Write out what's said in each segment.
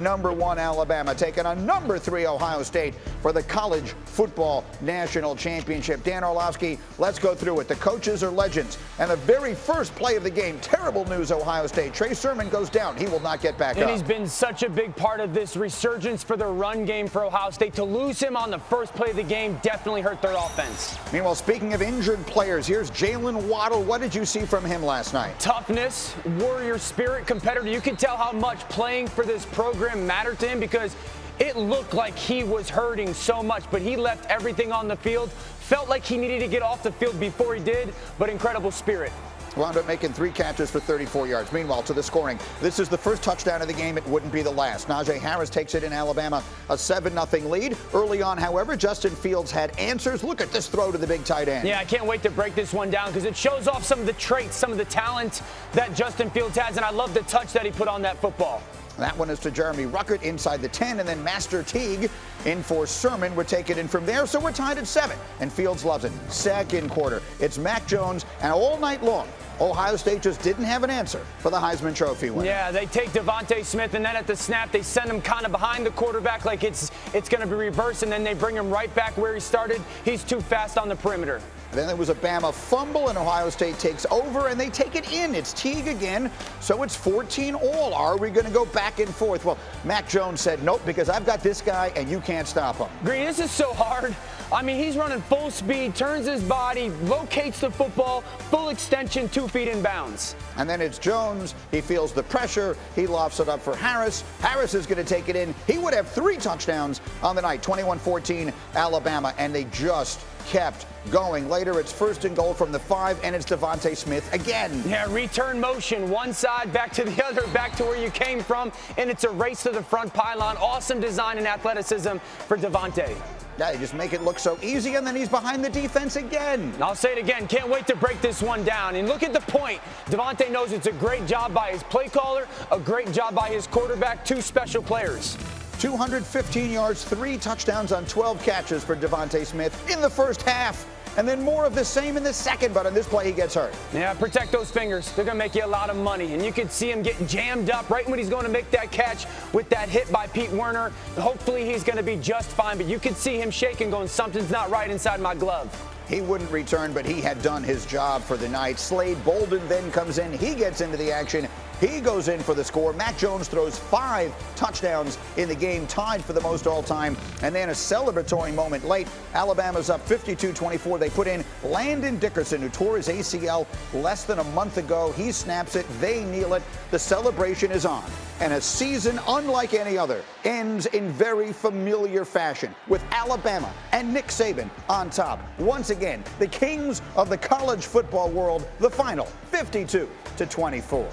Number 1 Alabama taking on number 3 Ohio State for the College Football National Championship. Dan Orlovsky, let's go through it. The coaches are legends. And the very first play of the game, terrible news, Ohio State. Trey Sermon goes down. He will not get back up. And he's been such a big part of this resurgence for the run game for Ohio State. To lose him on the first play of the game definitely hurt their offense. Meanwhile, speaking of injured players, here's Jalen Waddle. What did you see from him last night? Toughness, warrior spirit, competitor. You can tell how much playing for this program mattered to him because it looked like he was hurting so much, but he left everything on the field. Felt like he needed to get off the field before he did, but incredible spirit. Wound up making 3 catches for 34 yards. Meanwhile, to the scoring, this is the first touchdown of the game. It wouldn't be the last. Najee Harris takes it in Alabama, a 7-0 lead. Early on, however, Justin Fields had answers. Look at this throw to the big tight end. Yeah, I can't wait to break this one down because it shows off some of the traits, some of the talent that Justin Fields has, and I love the touch that he put on that football. That one is to Jeremy Ruckert inside the 10, and then Master Teague in for Sermon would take it in from there. So we're tied at 7, and Fields loves it. Second quarter, it's Mac Jones, and all night long, Ohio State just didn't have an answer for the Heisman Trophy winner. Yeah, they take Devontae Smith, and then at the snap, they send him kind of behind the quarterback like it's going to be reversed, and then they bring him right back where he started. He's too fast on the perimeter. Then there was a Bama fumble, and Ohio State takes over, and they take it in. It's Teague again, so it's 14 all. Are we going to go back and forth? Well, Mac Jones said, nope, because I've got this guy, and you can't stop him. Green, this is so hard. I mean, he's running full speed, turns his body, locates the football, full extension, 2 feet in bounds. And then it's Jones. He feels the pressure. He lofts it up for Harris. Harris is going to take it in. He would have 3 touchdowns on the night, 21-14 Alabama, and they just kept going. Later, it's 1st and goal from the 5, and it's Devontae Smith again. Yeah, return motion, one side, back to the other, back to where you came from, and it's a race to the front pylon. Awesome design and athleticism for Devontae. Yeah, they just make it look so easy, and then he's behind the defense again. I'll say it again. Can't wait to break this one down. And look at the point. Devontae knows it's a great job by his play caller, a great job by his quarterback, 2 special players. 215 yards, 3 touchdowns on 12 catches for Devontae Smith in the first half. And then more of the same in the second, but on this play, he gets hurt. Yeah, protect those fingers. They're going to make you a lot of money. And you can see him getting jammed up right when he's going to make that catch with that hit by Pete Werner. Hopefully, he's going to be just fine, but you can see him shaking, going, something's not right inside my glove. He wouldn't return, but he had done his job for the night. Slade Bolden then comes in. He gets into the action. He goes in for the score. Mac Jones throws 5 touchdowns in the game, tied for the most all-time. And then a celebratory moment late. Alabama's up 52-24. They put in Landon Dickerson, who tore his ACL less than a month ago. He snaps it. They kneel it. The celebration is on. And a season unlike any other ends in very familiar fashion with Alabama and Nick Saban on top. Once again, the kings of the college football world, the final 52-24.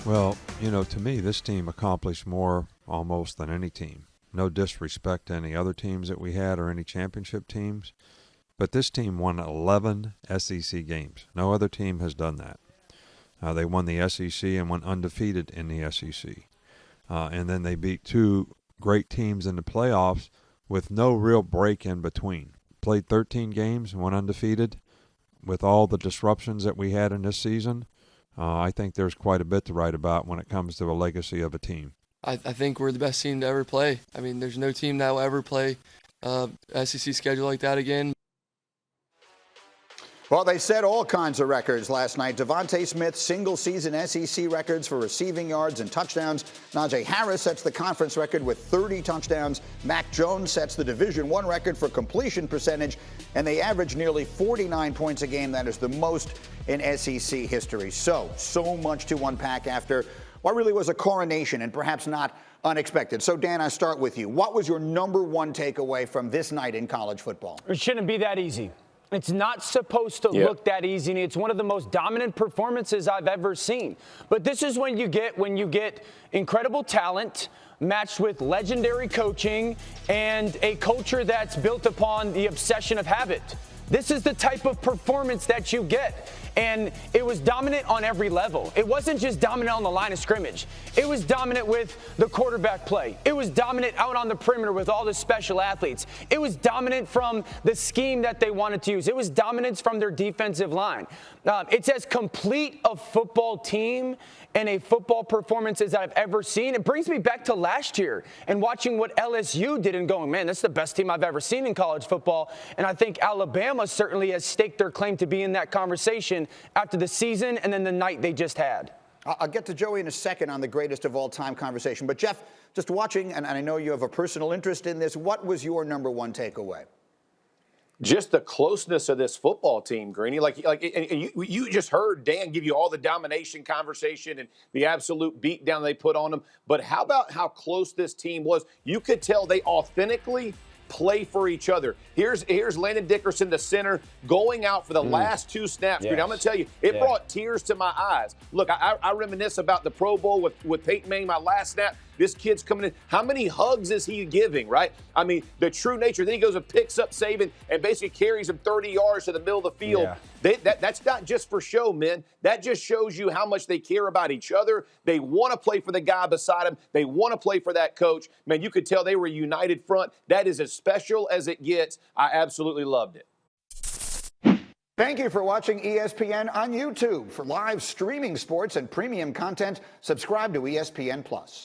Well, you know, to me, this team accomplished more almost than any team. No disrespect to any other teams that we had or any championship teams, but this team won 11 SEC games. No other team has done that. They won the SEC and went undefeated in the SEC. And then they beat 2 great teams in the playoffs with no real break in between. Played 13 games and went undefeated. With all the disruptions that we had in this season, I think there's quite a bit to write about when it comes to a legacy of a team. I think we're the best team to ever play. I mean, there's no team that will ever play SEC schedule like that again. Well, they set all kinds of records last night. Devontae Smith, single-season SEC records for receiving yards and touchdowns. Najee Harris sets the conference record with 30 touchdowns. Mac Jones sets the Division I record for completion percentage, and they average nearly 49 points a game. That is the most in SEC history. So much to unpack after what really was a coronation and perhaps not unexpected. So, Dan, I start with you. What was your number 1 takeaway from this night in college football? It shouldn't be that easy. It's not supposed to look that easy, and it's one of the most dominant performances I've ever seen. But this is when you get incredible talent matched with legendary coaching and a culture that's built upon the obsession of habit. This is the type of performance that you get. And it was dominant on every level. It wasn't just dominant on the line of scrimmage. It was dominant with the quarterback play. It was dominant out on the perimeter with all the special athletes. It was dominant from the scheme that they wanted to use. It was dominance from their defensive line. It's as complete a football team and a football performance as I've ever seen. It brings me back to last year and watching what LSU did and going, man, that's the best team I've ever seen in college football. And I think Alabama certainly has staked their claim to be in that conversation after the season and then the night they just had. I'll get to Joey in a second on the greatest of all time conversation. But, Jeff, just watching, and I know you have a personal interest in this, what was your number one takeaway? Just the closeness of this football team, Greeny. And you just heard Dan give you all the domination conversation and the absolute beatdown they put on them. But how about how close this team was? You could tell they authentically play for each other. Here's Landon Dickerson, the center, going out for the last two snaps. Yes. I'm going to tell you, it brought tears to my eyes. Look, I reminisce about the Pro Bowl with Peyton Manning, my last snap. This kid's coming in. How many hugs is he giving, right? I mean, the true nature. Then he goes and picks up Saban and basically carries him 30 yards to the middle of the field. Yeah. That's not just for show, men. That just shows you how much they care about each other. They want to play for the guy beside him. They want to play for that coach. Man, you could tell they were a united front. That is as special as it gets. I absolutely loved it. Thank you for watching ESPN on YouTube. For live streaming sports and premium content, subscribe to ESPN+.